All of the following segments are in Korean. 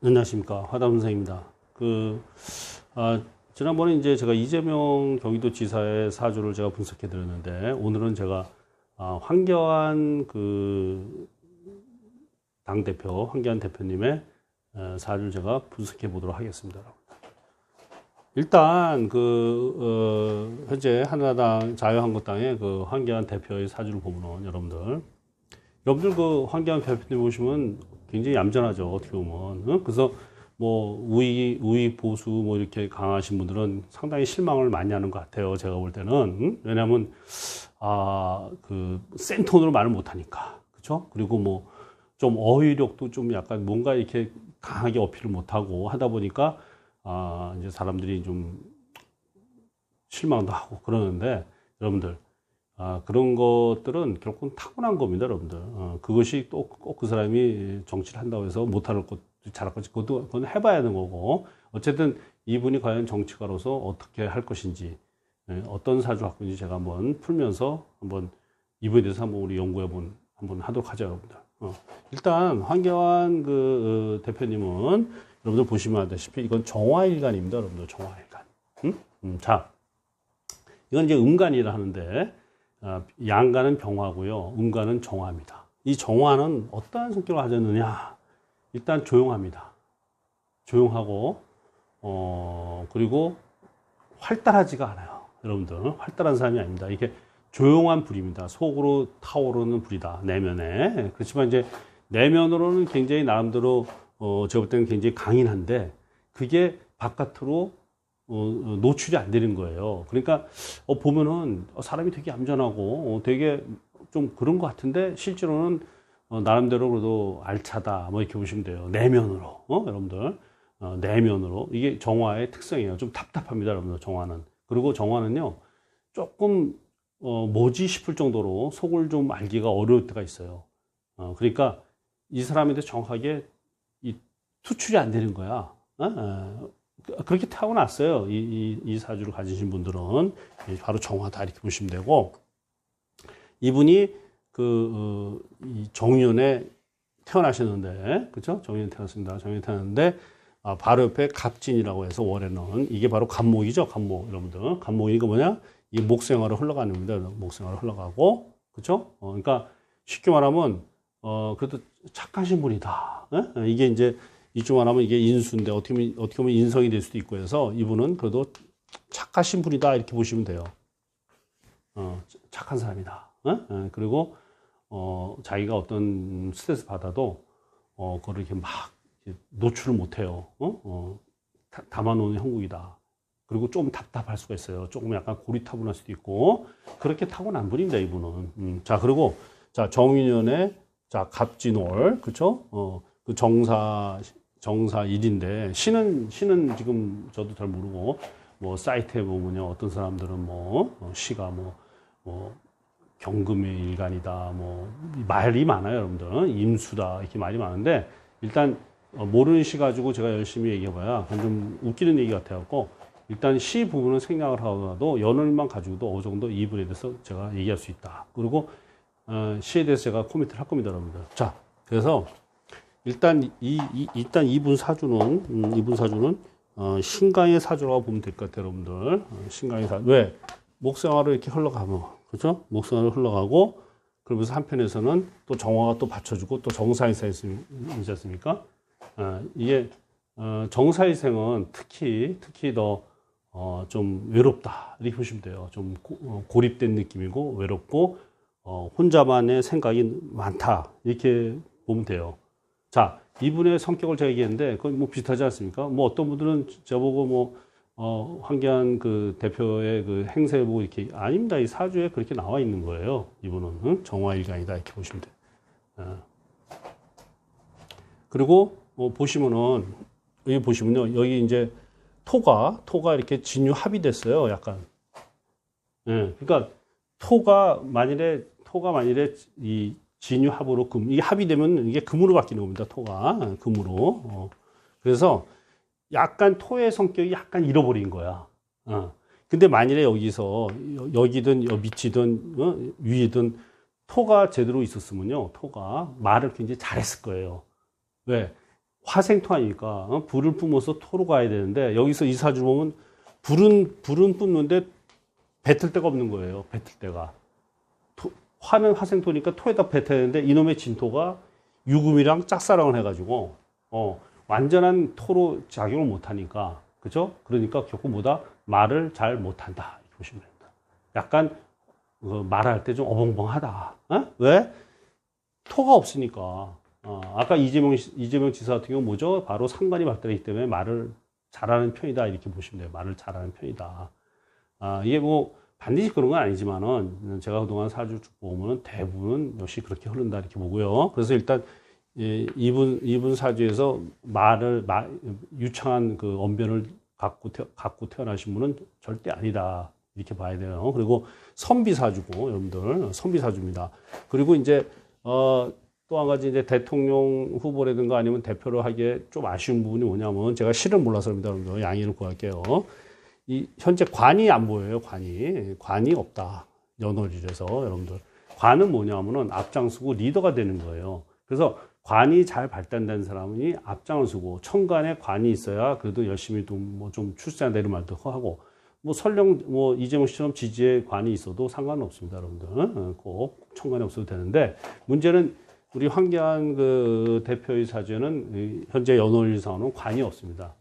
안녕하십니까. 화담 선생입니다. 지난번에 이제 제가 이재명 경기도지사의 사주를 제가 분석해 드렸는데, 오늘은 제가, 황교안 당대표, 황교안 대표님의 사주를 제가 분석해 보도록 하겠습니다. 일단, 현재 한나라당, 자유한국당의 황교안 대표의 사주를 보면, 여러분들 황교안 대표님 보시면 굉장히 얌전하죠. 어떻게 보면. 응? 그래서 뭐 우익 보수 뭐 이렇게 강하신 분들은 상당히 실망을 많이 하는 것 같아요. 제가 볼 때는. 응? 왜냐하면 센 톤으로 말을 못 하니까. 그렇죠? 그리고 뭐 좀 어휘력도 좀 약간 뭔가 이렇게 강하게 어필을 못 하고 하다 보니까 이제 사람들이 좀 실망도 하고 그러는데, 여러분들 그런 것들은 결국은 타고난 겁니다, 여러분들. 그것이 또 꼭 그 사람이 정치를 한다고 해서 못할 것, 잘할 것, 그건 해봐야 하는 거고. 어쨌든 이분이 과연 정치가로서 어떻게 할 것인지, 어떤 사주 갖고 있는지 제가 한번 풀면서 한번 이분에 대해서 한번 우리 한번 하도록 하죠, 여러분들. 일단, 황교안 대표님은 여러분들 보시면 알다시피 이건 정화일간입니다, 여러분들. 정화일간. 자, 이건 이제 음간이라 하는데, 양간은 병화고요. 음간은 정화입니다. 이 정화는 어떠한 성격을 가졌느냐? 일단 조용합니다. 조용하고 그리고 활달하지가 않아요. 여러분들 활달한 사람이 아닙니다. 이게 조용한 불입니다. 속으로 타오르는 불이다. 내면에. 그렇지만 이제 내면으로는 굉장히 나름대로 제가 볼 때는 굉장히 강인한데, 그게 바깥으로 노출이 안 되는 거예요. 그러니까 보면은 사람이 되게 얌전하고 되게 좀 그런 것 같은데, 실제로는 나름대로 그래도 알차다 뭐 이렇게 보시면 돼요. 내면으로. 여러분들 내면으로. 이게 정화의 특성이에요. 좀 답답합니다, 여러분들. 정화는. 그리고 정화는요 조금 뭐지 싶을 정도로 속을 좀 알기가 어려울 때가 있어요. 그러니까 이 사람에 대해서 정확하게 투출이 안 되는 거야. 그렇게 타고났어요. 이 사주를 가지신 분들은 바로 정화다 이렇게 보시면 되고, 이분이 이 정유년에 태어나셨는데, 그렇죠? 정유년 태어났습니다. 정유년 태어났는데 바로 옆에 갑진이라고 해서 월에는 이게 바로 갑목이죠. 갑목. 여러분들 갑목이가 뭐냐? 이게 목생활을 흘러가는 겁니다. 목생활을 흘러가고, 그렇죠? 그러니까 쉽게 말하면 그래도 착하신 분이다. 이게 이제 이쪽 말하면 이게 인수인데 어떻게 보면 인성이 될 수도 있고 해서, 이분은 그래도 착하신 분이다 이렇게 보시면 돼요. 착한 사람이다. 그리고 자기가 어떤 스트레스 받아도 그걸 이렇게 막 노출을 못 해요. 담아놓는 형국이다. 그리고 좀 답답할 수가 있어요. 조금 약간 고리타분할 수도 있고, 그렇게 타고난 분입니다, 이분은. 자, 그리고 자, 정유년에 자, 갑진월, 그렇죠? 그 정사일인데, 신은 지금 저도 잘 모르고, 뭐 사이트에 보면요, 어떤 사람들은 시가 경금의 일간이다, 말이 많아요, 여러분들. 임수다 이렇게 말이 많은데, 일단 모르는 시 가지고 제가 열심히 얘기해봐야 좀 웃기는 얘기 같아갖고, 일단 시 부분은 생략을 하더라도 연월만 가지고도 어느 정도 이 부분에 대해서 제가 얘기할 수 있다. 그리고 시에 대해서 제가 코멘트를 할 겁니다, 여러분들. 자, 그래서 일단 이분 사주는 신강의 사주라고 보면 될 것 같아요, 여러분들. 신강의 사주. 왜? 목생활을 이렇게 흘러가면, 그렇죠? 목생활을 흘러가고, 그러면서 한편에서는 또 정화가 또 받쳐주고, 또 정사일생이지 않습니까? 이게 정사일생은 특히 더 좀 외롭다 이렇게 보시면 돼요. 좀 고립된 느낌이고 외롭고 혼자만의 생각이 많다 이렇게 보면 돼요. 자, 이분의 성격을 제가 얘기했는데 그건 뭐 비슷하지 않습니까? 어떤 분들은 저보고 황교안 대표의 행세 보고 이렇게, 아닙니다. 이 사주에 그렇게 나와 있는 거예요. 이분은 정화일간이다 이렇게 보시면 돼요. 그리고 보시면은 여기 보시면요, 여기 이제 토가 이렇게 진유 합이 됐어요. 약간. 그러니까 토가 만일에 이 진유 합으로 이게 합이 되면 이게 금으로 바뀌는 겁니다. 토가 금으로. 그래서 약간 토의 성격이 약간 잃어버린 거야. 근데 만일에 여기서 여기든 밑이든 위이든 토가 제대로 있었으면요, 토가 말을 굉장히 잘했을 거예요. 왜? 화생토 아니니까 불을 뿜어서 토로 가야 되는데 여기서 이 사주 보면 불은 뿜는데 뱉을 데가 없는 거예요. 뱉을 데가. 화는 화생토니까 토에다 뱉어야 되는데 이놈의 진토가 유금이랑 짝사랑을 해가지고 완전한 토로 작용을 못하니까 그죠? 그러니까 결국 뭐다? 말을 잘 못한다 이렇게 보시면 됩니다. 약간 말할 때 좀 어벙벙하다. 왜? 토가 없으니까. 아까 이재명 지사 같은 경우 뭐죠? 바로 상관이 발달했기 때문에 말을 잘하는 편이다 이렇게 보시면 돼요. 말을 잘하는 편이다. 이게 뭐 반드시 그런 건 아니지만은 제가 그동안 사주 쭉 보면은 대부분 역시 그렇게 흐른다 이렇게 보고요. 그래서 일단 이분 사주에서 유창한 그 언변을 갖고 태어나신 분은 절대 아니다 이렇게 봐야 돼요. 그리고 선비사주고 여러분들 선비사주입니다. 그리고 이제 또 한 가지 이제 대통령 후보라든가 아니면 대표를 하기에 좀 아쉬운 부분이 뭐냐면 제가 실을 몰라서 그럽니다. 여러분들 양해를 구할게요. 현재 관이 안 보여요. 관이 없다. 연월이라서 여러분들 관은 뭐냐면은 앞장서고 리더가 되는 거예요. 그래서 관이 잘 발달된 사람이 앞장을 서고 천간에 관이 있어야 그래도 열심히 좀 출세한다 이런 말도 하고 설령 이재명 씨처럼 지지에 관이 있어도 상관은 없습니다, 여러분들. 꼭 천간에 없어도 되는데 문제는 우리 황교안 그 대표의 사주에는 현재 연월일사원은 관이 없습니다.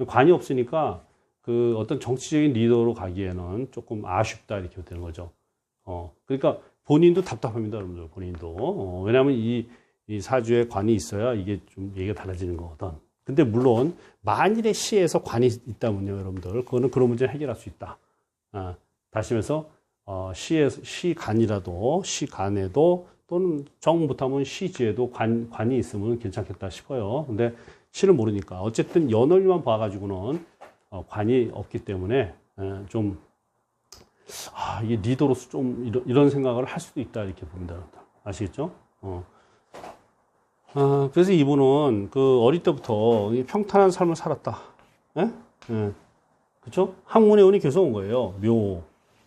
관이 없으니까 그 어떤 정치적인 리더로 가기에는 조금 아쉽다 이렇게 되는 거죠. 그러니까 본인도 답답합니다, 여러분들. 본인도. 왜냐하면 이 사주에 관이 있어야 이게 좀 얘기가 달라지는 거거든. 근데 물론 만일의 시에서 관이 있다면요, 여러분들. 그거는 그런 문제를 해결할 수 있다. 다시 말해서 시간이라도 시간에도 또는 정 못하면 시지에도 관이 있으면 괜찮겠다 싶어요. 근데 시를 모르니까 어쨌든 연월만 봐가지고는 관이 없기 때문에 좀 이게 리더로서 좀 이런 생각을 할 수도 있다 이렇게 봅니다. 아시겠죠? 그래서 이분은 그 어릴 때부터 평탄한 삶을 살았다. 그쵸? 학문의 운이 계속 온 거예요. 묘,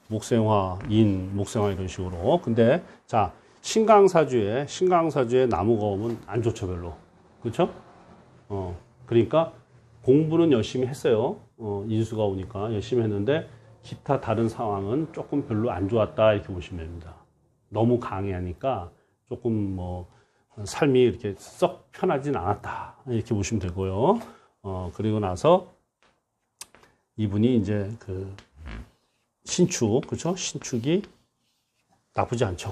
목생화, 인, 목생화 이런 식으로. 근데 자 신강사주에 나무가 오면 안 좋죠 별로. 그렇죠? 그러니까 공부는 열심히 했어요. 인수가 오니까 열심히 했는데 기타 다른 상황은 조금 별로 안 좋았다 이렇게 보시면 됩니다. 너무 강해하니까 조금 삶이 이렇게 썩 편하진 않았다 이렇게 보시면 되고요. 그리고 나서 이분이 이제 그 신축, 그렇죠? 신축이 나쁘지 않죠.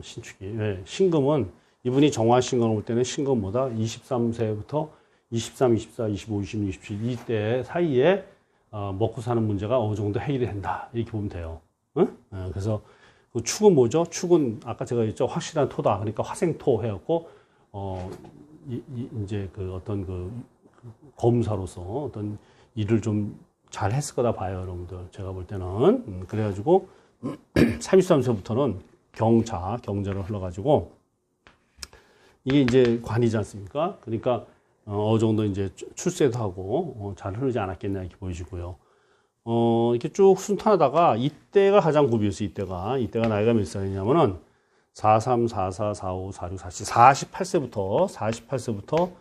신축이. 왜? 신금은 이분이 정화 신금을 볼 때는 신금보다 23세부터 23, 24, 25, 26, 27 이때 사이에 먹고 사는 문제가 어느 정도 해결이 된다 이렇게 보면 돼요. 그래서 그 축은 뭐죠? 축은 아까 제가 했죠. 확실한 토다. 그러니까 화생토 해갖고 이제 그 어떤 그 검사로서 어떤 일을 좀 잘 했을 거다 봐요, 여러분들. 제가 볼 때는. 그래가지고 33세부터는 경자로 흘러가지고 이게 이제 관이지 않습니까? 그러니까 어느 정도 이제 출세도 하고 잘 흐르지 않았겠나 이렇게 보여지고요. 이렇게 쭉 순탄하다가 이때가 가장 고비였어요. 이때가 나이가 몇 살이냐면은 43, 44, 45, 46, 47, 48세부터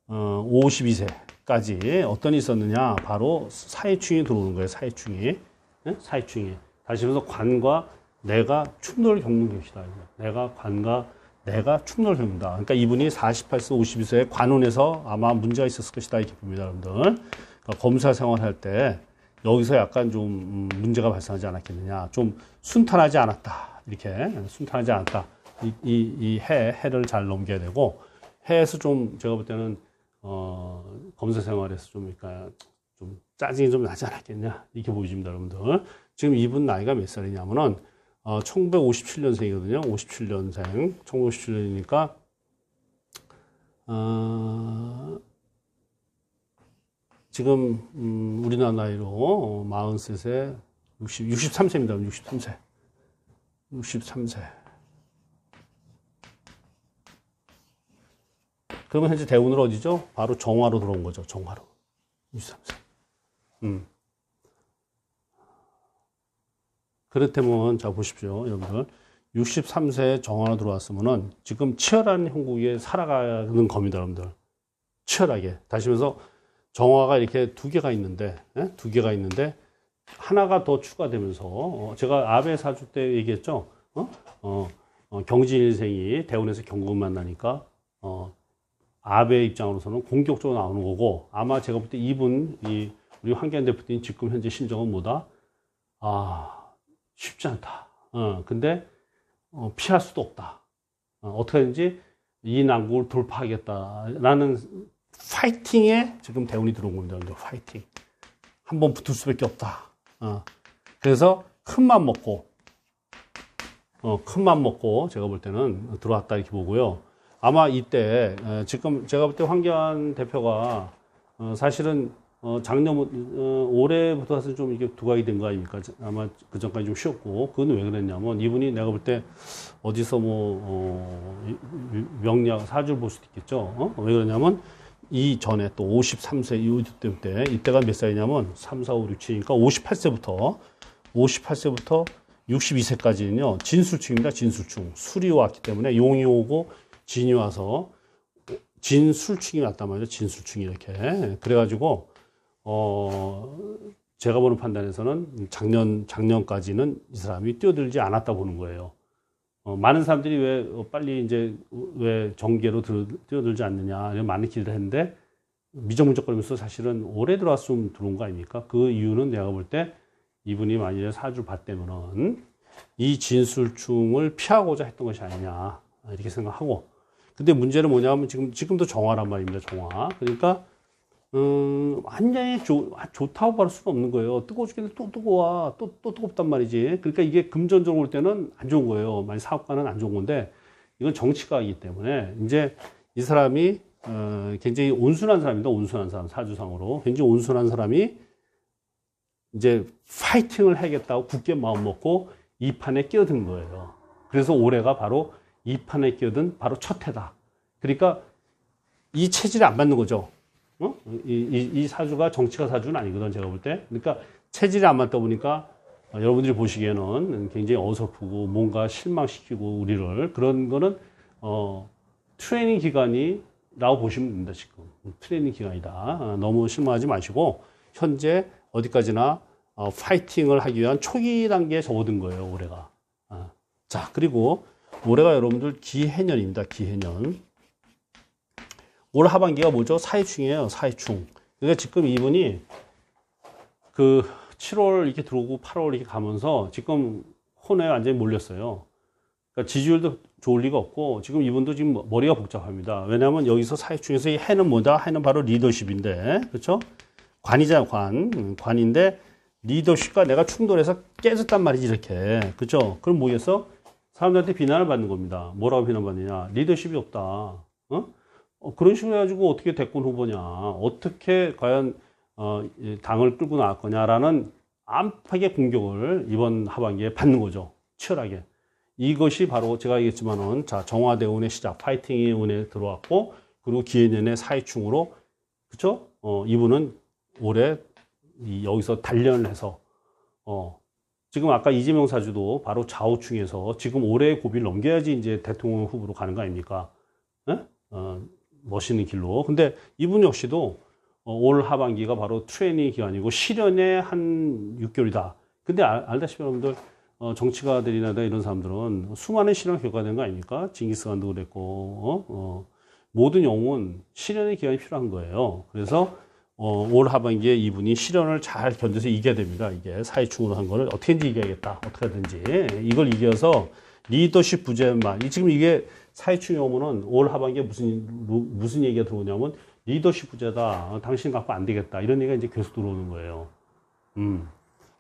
52세까지 어떤 일이 있었느냐? 바로 사회충이 들어오는 거예요. 사회충이. 다시 말해서 관과 내가 충돌을 겪는 것이다. 내가 충돌을 겪는다. 그러니까 이분이 48세, 52세에 관운에서 아마 문제가 있었을 것이다. 이렇게 봅니다, 여러분들. 그러니까 검사 생활할 때 여기서 약간 좀 문제가 발생하지 않았겠느냐. 좀 순탄하지 않았다. 이렇게 순탄하지 않았다. 이 해를 잘 넘겨야 되고 해에서 좀 제가 볼 때는 검사 생활에서 좀 그러니까 좀 짜증이 좀 나지 않았겠냐. 이렇게 보여집니다, 여러분들. 지금 이분 나이가 몇 살이냐면은 1957년생이거든요. 57년생. 1957년이니까 지금 우리나라 나이로 43세, 63세입니다. 63세. 그러면 현재 대운으로 어디죠? 바로 정화로 들어온 거죠. 정화로. 63세. 그렇다면 자 보십시오, 여러분들. 63세에 정화로 들어왔으면은 지금 치열한 형국에 살아가는 겁니다, 여러분들. 치열하게. 다시 말해서 정화가 이렇게 두 개가 있는데, 두 개가 있는데, 하나가 더 추가되면서, 제가 아베 사주 때 얘기했죠? 경진일생이 대운에서 경금을 만나니까, 아베 입장으로서는 공격적으로 나오는 거고, 아마 제가 볼 때 우리 황교안 대표님 지금 현재 심정은 뭐다? 쉽지 않다. 근데, 피할 수도 없다. 어떻게 하든지 이 난국을 돌파하겠다라는 파이팅에 지금 대운이 들어온 겁니다. 파이팅. 한번 붙을 수밖에 없다. 그래서 큰 맘 먹고 제가 볼 때는 들어왔다 이렇게 보고요. 아마 이때 지금 제가 볼 때 황교안 대표가 사실은 올해부터 사실 좀 이게 두각이 된 거 아닙니까? 아마 그 전까지 좀 쉬었고, 그건 왜 그랬냐면, 이분이 내가 볼 때 어디서 명리학 사주를 볼 수도 있겠죠? 왜 그러냐면, 이 전에 또 53세, 이때가 몇 살이냐면, 3, 4, 5, 6, 7이니까 58세부터 62세까지는요, 진술충입니다, 진술충. 술이 왔기 때문에 용이 오고 진이 와서 진술충이 왔단 말이죠, 진술충이 이렇게. 그래가지고, 제가 보는 판단에서는 작년까지는 이 사람이 뛰어들지 않았다 보는 거예요. 많은 사람들이 왜 정계로 뛰어들지 않느냐, 많은 기대를 했는데, 미적문적거리면서 사실은 올해 들어왔으면 들어온 거 아닙니까? 그 이유는 내가 볼 때 이분이 만약에 사주를 봤다면은 이 진술충을 피하고자 했던 것이 아니냐, 이렇게 생각하고. 근데 문제는 뭐냐면 지금도 정화란 말입니다, 정화. 그러니까, 완전히 좋다고 말할 수는 없는 거예요. 뜨거워 죽겠는데 또 뜨거워. 또 뜨겁단 말이지. 그러니까 이게 금전적으로 볼 때는 안 좋은 거예요. 만약 사업가는 안 좋은 건데, 이건 정치가이기 때문에, 이제 이 사람이, 굉장히 온순한 사람입니다. 온순한 사람, 사주상으로. 굉장히 온순한 사람이, 이제 파이팅을 해야겠다고 굳게 마음 먹고 이 판에 끼어든 거예요. 그래서 올해가 바로 이 판에 끼어든 바로 첫 해다. 그러니까 이 체질이 안 맞는 거죠. 이 사주가 정치가 사주는 아니거든, 제가 볼 때. 그러니까 체질이 안 맞다 보니까 여러분들이 보시기에는 굉장히 어설프고 뭔가 실망시키고 우리를 그런 거는 트레이닝 기간이라고 보시면 됩니다, 지금. 트레이닝 기간이다. 너무 실망하지 마시고 현재 어디까지나 파이팅을 하기 위한 초기 단계에 접어든 거예요, 올해가. 자, 그리고 올해가 여러분들 기해년입니다, 기해년. 올 하반기가 뭐죠? 사해충이에요, 사해충. 그러니까 지금 이분이 7월 이렇게 들어오고 8월 이렇게 가면서 지금 혼에 완전히 몰렸어요. 그러니까 지지율도 좋을 리가 없고, 지금 이분도 지금 머리가 복잡합니다. 왜냐하면 여기서 사해충에서 이 해는 뭐다? 해는 바로 리더십인데, 그렇죠? 관이잖아, 관인데, 리더십과 내가 충돌해서 깨졌단 말이지, 이렇게. 그렇죠? 그럼 뭐겠어? 사람들한테 비난을 받는 겁니다. 뭐라고 비난받느냐? 리더십이 없다. 그런 식으로 해가지고 어떻게 대권 후보냐, 어떻게 과연 당을 끌고 나갈 거냐라는 안팎의 공격을 이번 하반기에 받는 거죠. 치열하게. 이것이 바로 제가 얘기했지만은, 자, 정화대운의 시작, 파이팅의 운에 들어왔고, 그리고 기해년의 사해충으로, 그쵸? 이분은 올해 여기서 단련을 해서, 지금 아까 이재명 사주도 바로 좌우충에서 지금 올해의 고비를 넘겨야지 이제 대통령 후보로 가는 거 아닙니까? 멋있는 길로. 근데 이분 역시도 올 하반기가 바로 트레이닝 기간이고 실현의 한 6개월이다. 근데 알다시피 여러분들, 정치가들이나 이런 사람들은 수많은 실현 결과된 거 아닙니까? 징기스칸도 그랬고, 모든 영웅은 실현의 기간이 필요한 거예요. 그래서 올 하반기에 이분이 실현을 잘 견뎌서 이겨야 됩니다. 이게 사회충으로 한 거를 어떻게든지 이겨야겠다. 어떻게 하든지. 이걸 이겨서 리더십 부재만, 지금 이게 사회충이 오면은 올 하반기에 무슨 얘기가 들어오냐면 리더십 부재다. 당신 갖고 안 되겠다. 이런 얘기가 이제 계속 들어오는 거예요. 그러니까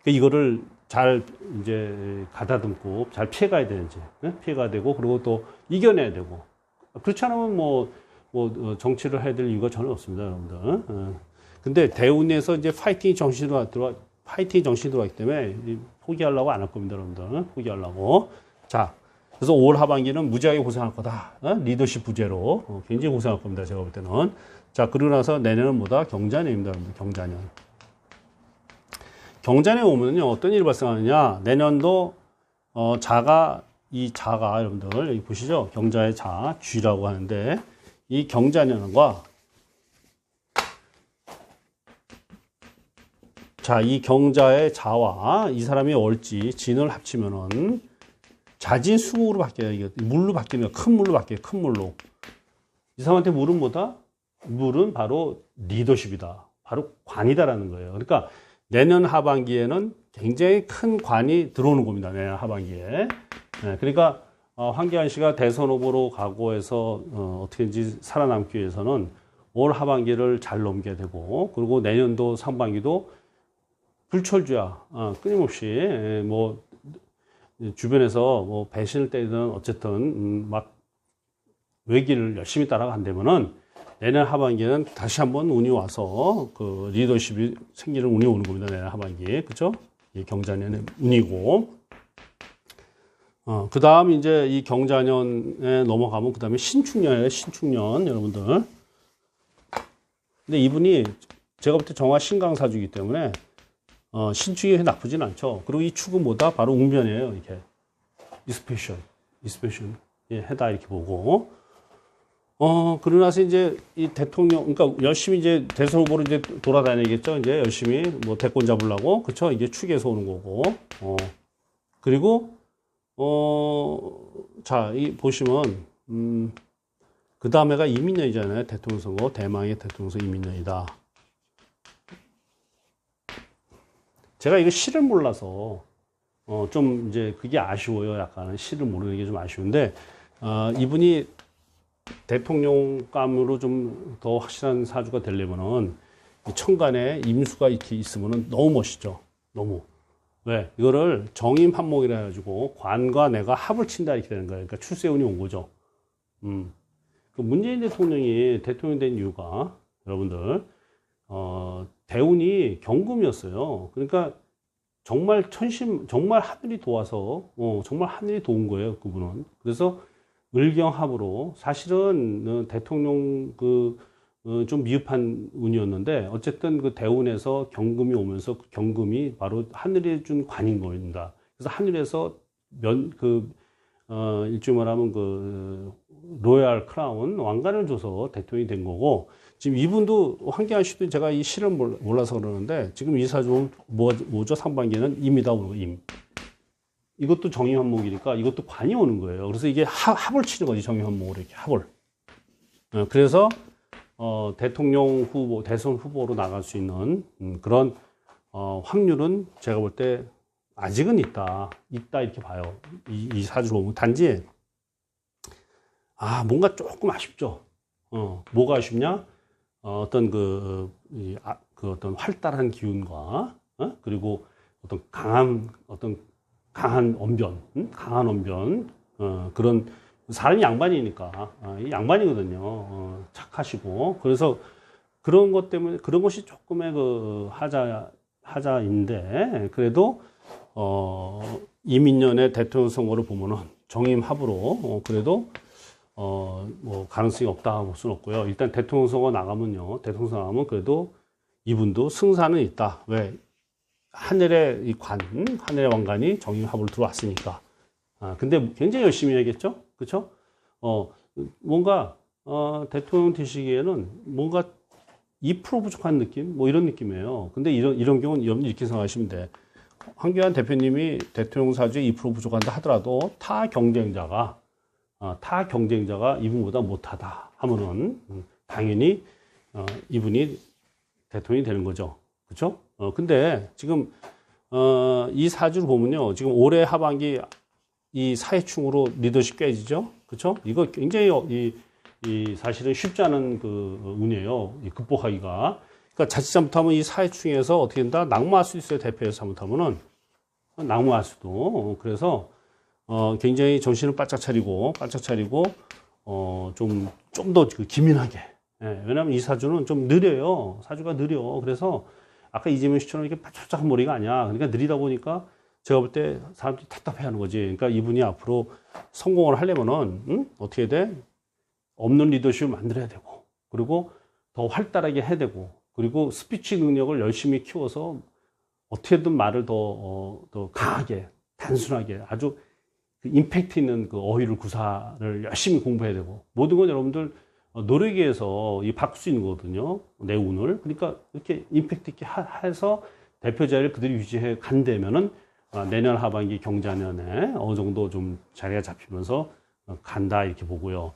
이거를 잘 이제 가다듬고 잘 피해가야 되는지, 피해가야 되고, 그리고 또 이겨내야 되고. 그렇지 않으면 정치를 해야 될 이유가 전혀 없습니다, 여러분들. 근데 대운에서 이제 파이팅 정신이 들어왔기 때문에 포기하려고 안 할 겁니다, 여러분들. 포기하려고. 자, 그래서 올 하반기는 무지하게 고생할 거다. 리더십 부재로 굉장히 고생할 겁니다, 제가 볼 때는. 자, 그러고 나서 내년은 뭐다? 경자년입니다, 여러분들. 경자년. 경자년에 오면요, 어떤 일이 발생하느냐? 내년도 자가 여러분들 여기 보시죠? 경자의 자, 쥐라고 하는데 이 경자년과 자, 이 경자의 자와 이 사람의 월지, 진을 합치면은 자진수국으로 바뀌어요. 이게 물로 바뀌는 거야. 큰 물로 바뀌어요. 큰 물로. 이 사람한테 물은 뭐다? 물은 바로 리더십이다. 바로 관이다라는 거예요. 그러니까 내년 하반기에는 굉장히 큰 관이 들어오는 겁니다. 내년 하반기에. 네, 그러니까 황교안 씨가 대선 후보로 각오해서 어떻게든지 살아남기 위해서는 올 하반기를 잘 넘겨야 되고, 그리고 내년도 상반기도 불철주야 끊임없이 뭐 주변에서 뭐 배신을 때리든 어쨌든 막 외길을 열심히 따라간다면은 내년 하반기에는 다시 한번 운이 와서 그 리더십이 생기는 운이 오는 겁니다. 내년 하반기에. 그죠? 이 경자년의 운이고. 그 다음 이제 이 경자년에 넘어가면 그 다음에 신축년이에요. 신축년 여러분들. 근데 이분이 제가 볼 때 정화 신강사주이기 때문에 신축이 나쁘진 않죠. 그리고 이 축은 뭐다? 바로 웅변이에요. 이렇게. 이스페셜. 예, 해다 이렇게 보고. 그러고 나서 이제 이 대통령, 그러니까 열심히 이제 대선 후보로 이제 돌아다니겠죠. 이제 열심히 뭐 대권 잡으려고. 그쵸? 이게 축에서 오는 거고. 그리고, 자, 이 보시면, 그 다음에가 이민년이잖아요. 대통령 선거. 대망의 대통령 선거 이민년이다. 제가 이거 시를 몰라서, 좀 이제 그게 아쉬워요. 약간 시를 모르는 게 좀 아쉬운데, 이분이 대통령감으로 좀 더 확실한 사주가 되려면은 천간에 임수가 이렇게 있으면은 너무 멋있죠. 너무. 왜? 이거를 정임합목이라 해가지고 관과 내가 합을 친다 이렇게 되는 거예요. 그러니까 출세운이 온 거죠. 그 문재인 대통령이 대통령 된 이유가 여러분들 대운이 경금이었어요. 그러니까 정말 정말 하늘이 도와서 정말 하늘이 도운 거예요. 그분은. 그래서 을경합으로 사실은 대통령 좀 미흡한 운이었는데 어쨌든 그 대운에서 경금이 오면서 그 경금이 바로 하늘이 준 관인 겁니다. 그래서 하늘에서 일종의 말하면 그 로얄 크라운 왕관을 줘서 대통령이 된 거고, 지금 이분도 황교안 씨도 제가 이 시를 몰라서 그러는데 지금 이 사주 뭐죠? 상반기에는 임이다 오는 거예요. 임. 이것도 정임합목이니까 이것도 관이 오는 거예요. 그래서 이게 합을 치는 거지, 정임합목으로 이렇게 합을. 그래서 대통령 후보, 대선 후보로 나갈 수 있는 그런 확률은 제가 볼 때 아직은 있다 이렇게 봐요. 이 사주로 보면. 단지 뭔가 조금 아쉽죠. 뭐가 아쉽냐? 어떤 어떤 활달한 기운과 그리고 어떤 강한 언변, 그런 사람이 양반이니까 이 양반이거든요. 착하시고. 그래서 그런 것 때문에 그런 것이 조금의 그 하자인데, 그래도 이민년의 대통령 선거를 보면은 정임합으로 그래도 뭐 가능성이 없다 볼 수는 없고요. 일단 대통령 선거 나가면요, 대통령 선거 나가면 그래도 이분도 승산은 있다. 왜? 하늘의 하늘의 왕관이 정임합으로 들어왔으니까. 근데 굉장히 열심히 해야겠죠? 그쵸? 뭔가, 대통령 되시기에는 뭔가 2% 부족한 느낌? 뭐 이런 느낌이에요. 근데 이런 경우는 이렇게 생각하시면 돼. 황교안 대표님이 대통령 사주에 2% 부족한다 하더라도 타 경쟁자가 이분보다 못하다 하면은, 당연히, 이분이 대통령이 되는 거죠. 그쵸? 근데 지금, 이 사주를 보면요. 지금 올해 하반기 이 사회충으로 리더십 깨지죠? 그쵸? 이거 굉장히 사실은 쉽지 않은 운이에요. 극복하기가. 그러니까 자칫 잘못하면 이 사회충에서 어떻게 된다? 낙마할 수 있어요. 대표에서 잘못하면은. 낙마할 수도. 그래서, 굉장히 정신을 바짝 차리고, 좀 더 기민하게. 예, 왜냐면 이 사주는 좀 느려요. 사주가 느려. 그래서 아까 이재명 씨처럼 이렇게 바짝바짝 머리가 아니야. 그러니까 느리다 보니까 제가 볼 때 사람들이 답답해 하는 거지. 그러니까 이분이 앞으로 성공을 하려면은, 어떻게 돼? 없는 리더십을 만들어야 되고, 그리고 더 활달하게 해야 되고, 그리고 스피치 능력을 열심히 키워서 어떻게든 말을 더 강하게, 단순하게, 아주 임팩트 있는 어휘를 구사를 열심히 공부해야 되고, 모든 건 여러분들 노력에 의해서 바꿀 수 있는 거거든요. 내 운을. 그러니까 이렇게 임팩트 있게 해서 대표 자리를 그대로 유지해 간다면은 내년 하반기 경자년에 어느 정도 좀 자리가 잡히면서 간다 이렇게 보고요.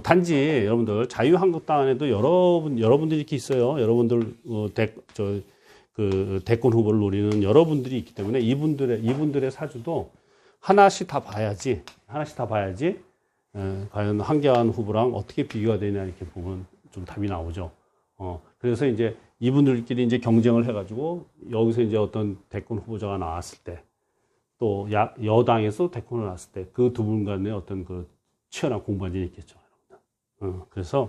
단지 여러분들 자유한국당 안에도 여러분들이 이렇게 있어요. 여러분들 대권 후보를 노리는 여러분들이 있기 때문에 이분들의 사주도 하나씩 다 봐야지 과연 황교안 후보랑 어떻게 비교가 되냐 이렇게 보면 좀 답이 나오죠. 그래서 이제 이분들끼리 이제 경쟁을 해가지고 여기서 이제 어떤 대권 후보자가 나왔을 때 또 여당에서 대권을 나왔을 때 그 두 분 간의 어떤 그 치열한 공방전이 있겠죠. 그래서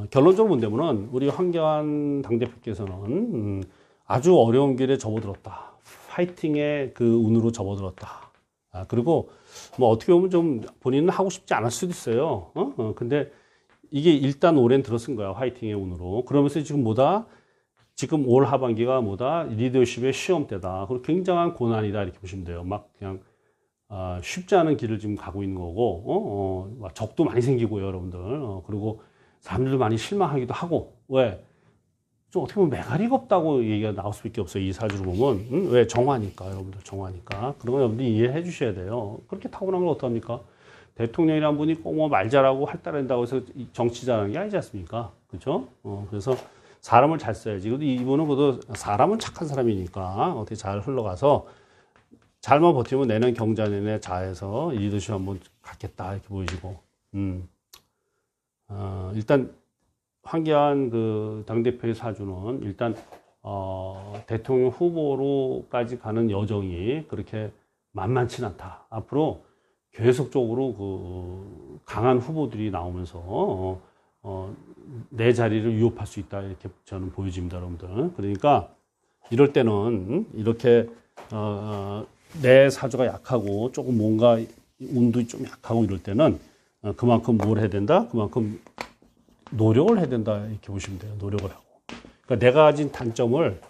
결론적으로 본다면은 우리 황교안 당대표께서는 아주 어려운 길에 접어들었다. 파이팅의 그 운으로 접어들었다. 그리고 뭐 어떻게 보면 좀 본인은 하고 싶지 않을 수도 있어요. 근데 이게 일단 오랜 들어선 거야. 화이팅의 운으로. 그러면서 지금 올 하반기가 리더십의 시험 때다. 그리고 굉장한 고난이다. 이렇게 보시면 돼요. 막 그냥 쉽지 않은 길을 지금 가고 있는 거고, 적도 많이 생기고요, 여러분들. 그리고 사람들도 많이 실망하기도 하고, 왜? 좀 어떻게 보면 매가리가 없다고 얘기가 나올 수밖에 없어요. 이 사주를 보면. 왜? 정화니까, 여러분들. 정화니까. 그런 건 여러분들이 이해해 주셔야 돼요. 그렇게 타고난 걸 어떡합니까? 대통령이란 분이 꼭 뭐 말 잘하고 활달한다고 해서 정치 잘하는 게 아니지 않습니까? 그죠? 그래서 사람을 잘 써야지. 그래도 이분은 그래도 사람은 착한 사람이니까 어떻게 잘 흘러가서 잘만 버티면 내년 경자년에 자해서 리더십 한번 갖겠다 이렇게 보여지고, 일단 황교안 그 당대표의 사주는 일단 대통령 후보로까지 가는 여정이 그렇게 만만치 않다. 앞으로 계속적으로 그 강한 후보들이 나오면서 내 자리를 위협할 수 있다 이렇게 저는 보여집니다, 여러분들. 그러니까 이럴 때는 이렇게 내 사주가 약하고 조금 뭔가 운도 좀 약하고 이럴 때는 그만큼 뭘 해야 된다? 그만큼 노력을 해야 된다 이렇게 보시면 돼요. 노력을 하고. 그러니까 내가 가진 단점을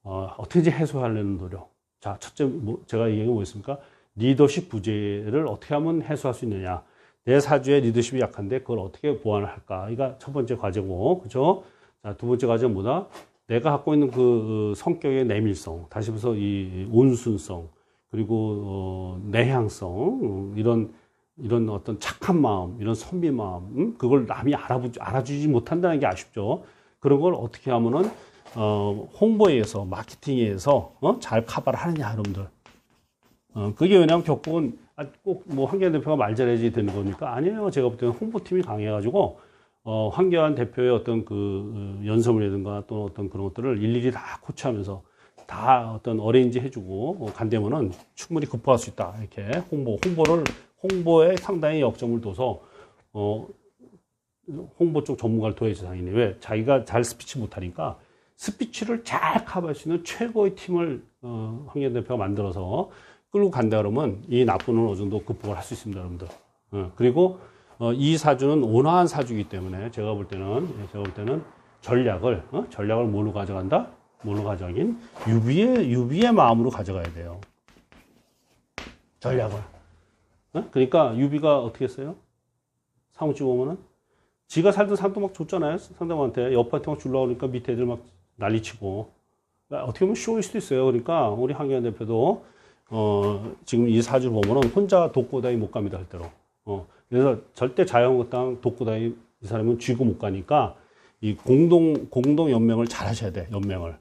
어떻게든지 해소하려는 노력. 자, 첫째 제가 얘기한 게 뭐였습니까? 리더십 부재를 어떻게 하면 해소할 수 있느냐. 내 사주에 리더십이 약한데 그걸 어떻게 보완을 할까? 이가 첫 번째 과제고, 그죠? 자, 두 번째 과제는 뭐다? 내가 갖고 있는 그 성격의 내밀성, 다시 말해서 이 온순성, 그리고 내향성, 이런 어떤 착한 마음, 이런 선비 마음, 그걸 남이 알아주지 못한다는 게 아쉽죠. 그런 걸 어떻게 하면은 홍보에 의해서, 마케팅에 의해서 잘 커버를 하느냐, 여러분들. 그게 왜냐하면 결국은 꼭 뭐 황교안 대표가 말 잘해야지 되는 거니까 아니에요. 제가 볼 때는 홍보팀이 강해가지고 황교안 대표의 어떤 그 연설이라든가 또는 어떤 그런 것들을 일일이 다 코치하면서 다 어떤 어레인지 해주고 간다면은 충분히 극복할 수 있다. 이렇게 홍보에 상당히 역점을 둬서 홍보 쪽 전문가를 둬야지 당연히. 왜? 자기가 잘 스피치 못하니까 스피치를 잘 커버할 수 있는 최고의 팀을 황교안 대표가 만들어서 끌고 간다 그러면 이 나쁜 운을 어느 정도 극복을 할 수 있습니다, 여러분들. 그리고 이 사주는 온화한 사주이기 때문에 제가 볼 때는 전략을 뭘로 가져간다? 뭘로 가져가긴? 유비의 마음으로 가져가야 돼요. 전략을. 그러니까 유비가 어떻게 했어요? 상우찌 보면은 지가 살던 산도 막 줬잖아요. 상대방한테 옆한테 막 주려고 그러니까 밑에 애들 막 난리치고. 어떻게 보면 쇼일 수도 있어요. 그러니까 우리 황교안 대표도 지금 이 사주를 보면은 혼자 독고다이 못 갑니다, 절대로. 그래서 절대 자유한국당 독고다이 이 사람은 쥐고 못 가니까 이 공동 연맹을 잘 하셔야 돼, 연맹을.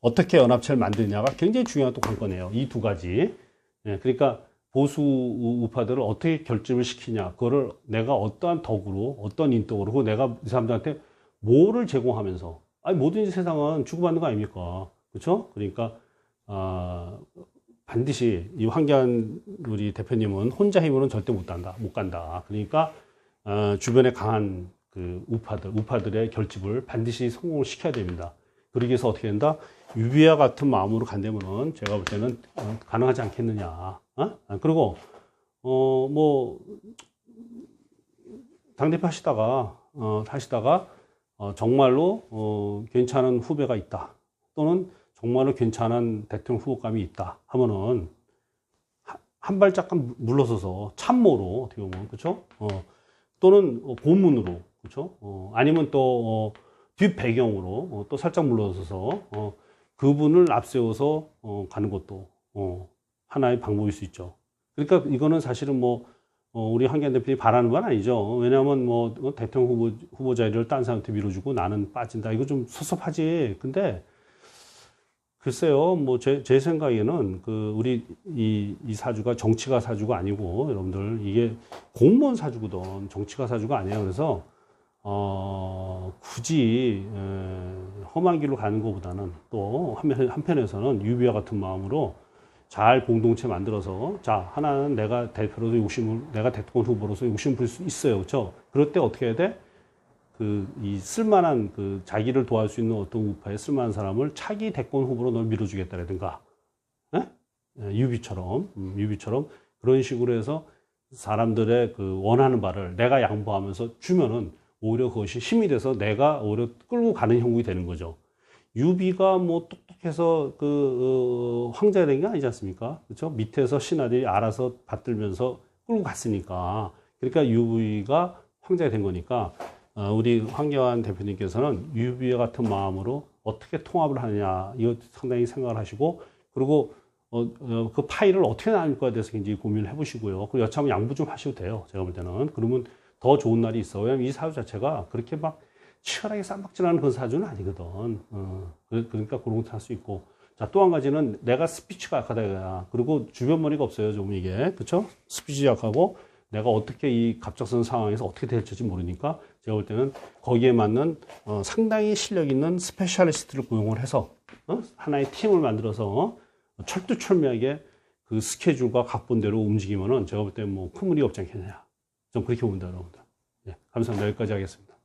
어떻게 연합체를 만드냐가 굉장히 중요한 또 관건이에요. 이 두 가지. 그러니까 보수 우파들을 어떻게 결집을 시키냐. 그거를 내가 어떠한 덕으로, 어떤 인덕으로, 그리고 내가 이 사람들한테 뭐를 제공하면서. 아니, 뭐든지 세상은 주고받는 거 아닙니까? 그렇죠? 그러니까, 반드시 이 황교안 우리 대표님은 혼자 힘으로는 절대 못 간다. 그러니까 주변에 강한 그 우파들의 결집을 반드시 성공을 시켜야 됩니다. 그러기 위해서 어떻게 된다? 유비와 같은 마음으로 간다면은 제가 볼 때는 가능하지 않겠느냐. 그리고 뭐 당대표 하시다가 정말로 괜찮은 후배가 있다. 또는 정말로 괜찮은 대통령 후보감이 있다 하면은 한 발짝 물러서서 참모로 어떻게 보면 그렇죠? 또는 고문으로 그렇죠? 아니면 또 뒷배경으로 또 살짝 물러서서 그분을 앞세워서 가는 것도 하나의 방법일 수 있죠. 그러니까 이거는 사실은 뭐 우리 황교안 대표님이 바라는 건 아니죠. 왜냐하면 뭐 대통령 후보 자리를 딴 사람한테 밀어주고 나는 빠진다. 이거 좀 섭섭하지. 근데 글쎄요, 뭐 제 생각에는 우리 이 사주가 정치가 사주가 아니고 여러분들 이게 공무원 사주거든. 정치가 사주가 아니에요. 그래서 굳이 험한 길로 가는 것보다는 또 한편에서는 유비와 같은 마음으로 잘 공동체 만들어서 자 하나는 내가 대표로서 내가 대통령 후보로서 욕심 부릴 수 있어요. 그렇죠? 그럴 때 어떻게 해야 돼? 이 쓸만한 자기를 도와줄 수 있는 어떤 우파에 쓸만한 사람을 차기 대권 후보로 널 밀어주겠다라든가, 유비처럼 그런 식으로 해서 사람들의 원하는 바를 내가 양보하면서 주면은 오히려 그것이 힘이 돼서 내가 오히려 끌고 가는 형국이 되는 거죠. 유비가 뭐 똑똑해서 황제가 된 게 아니지 않습니까? 그렇죠? 밑에서 신하들이 알아서 받들면서 끌고 갔으니까. 그러니까 유비가 황제가 된 거니까. 우리 황교안 대표님께서는 유비와 같은 마음으로 어떻게 통합을 하느냐 이거 상당히 생각을 하시고 그리고 그 파일을 어떻게 나눌 거에 대해서 굉장히 고민을 해보시고요. 그리고 여차하면 양보 좀 하셔도 돼요. 제가 볼 때는 그러면 더 좋은 날이 있어. 왜냐하면 이 사주 자체가 그렇게 막 치열하게 쌈박질하는 그런 사주는 아니거든. 그러니까 그런 것도 할 수 있고. 자, 또 한 가지는 내가 스피치가 약하다. 그리고 주변 머리가 없어요. 좀 이게 그렇죠? 스피치 약하고. 내가 어떻게 이 갑작스러운 상황에서 어떻게 될지 모르니까 제가 볼 때는 거기에 맞는 상당히 실력 있는 스페셜리스트를 고용을 해서 하나의 팀을 만들어서 철두철미하게 그 스케줄과 각본대로 움직이면은 제가 볼 때는 뭐 큰 무리 없지 않겠냐. 좀 그렇게 봅니다, 여러분들. 예, 감사합니다. 여기까지 하겠습니다.